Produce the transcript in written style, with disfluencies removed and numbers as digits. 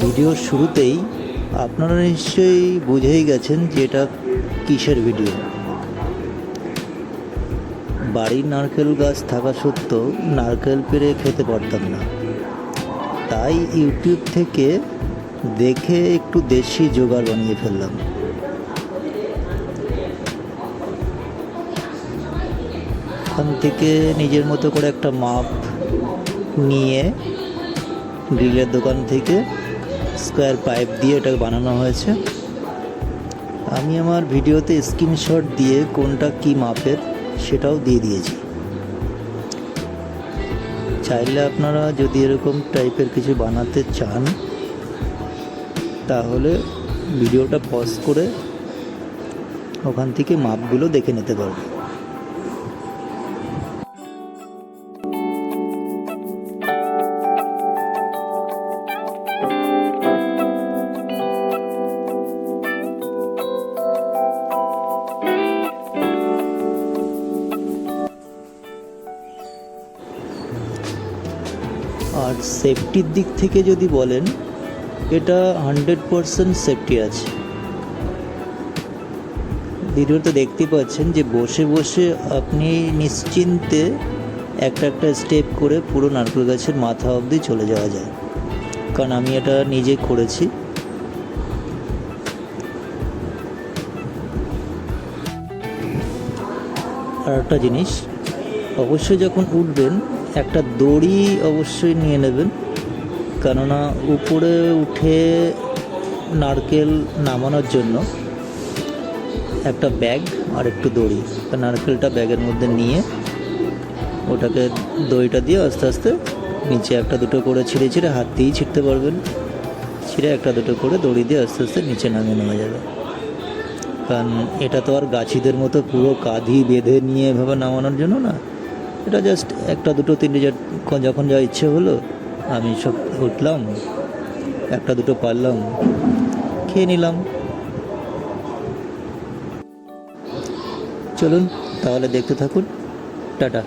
ভিডিওর শুরুতেই আপনারা নিশ্চয়ই বুঝেই গেছেন যে এটা কিসের ভিডিও। বাড়ির নারকেল গাছ থাকা সত্ত্বেও নারকেল পেড়ে খেতে পারতাম না, তাই ইউটিউব থেকে দেখে একটু দেশি জোগাড় বানিয়ে ফেললাম। ওখান থেকে নিজের মতো করে একটা মাপ নিয়ে গ্রিলের দোকান থেকে স্কোয়ার পাইপ দিয়ে এটা বানানো হয়েছে। আমি আমার ভিডিওতে স্ক্রিনশট দিয়ে কোনটা কি মাপের সেটাও দিয়ে দিয়েছি। চাইলে আপনারা যদি এরকম টাইপের কিছু বানাতে চান তাহলে ভিডিওটা পজ করে ওখান থেকে মাপগুলো দেখে নিতে পারবেন। আর সেফটির দিক থেকে যদি বলেন, এটা 100% সেফটি আছে। ভিডিওতে দেখতে পাচ্ছেন যে বসে বসে আপনি নিশ্চিন্তে একটা একটা স্টেপ করে পুরো নারকেল গাছের মাথা অবধি চলে যাওয়া যায়, কারণ আমি এটা নিজে করেছি। আর একটা জিনিস, অবশ্যই যখন উঠবেন একটা দড়ি অবশ্যই নিয়ে নেবেন, কেননা উপরে উঠে নারকেল নামানোর জন্য একটা ব্যাগ আর একটু দড়ি, নারকেলটা ব্যাগের মধ্যে নিয়ে ওটাকে দড়িটা দিয়ে আস্তে আস্তে নিচে একটা দুটো করে ছিঁড়ে ছিঁড়ে হাত দিয়েই ছিঁড়তে পারবেন, ছিঁড়ে একটা দুটো করে দড়ি দিয়ে আস্তে আস্তে নিচে নামিয়ে নেওয়া যাবে। কারণ এটা তো আর গাছিদের মতো পুরো কাঁধি বেঁধে নিয়ে এভাবে নামানোর জন্য না, এটা জাস্ট একটা দুটো তিনটে যখন যা ইচ্ছে হলো আমি সব উঠলাম, একটা দুটো পারলাম, খেয়ে নিলাম। চলুন তাহলে দেখতে থাকুন। টাটা।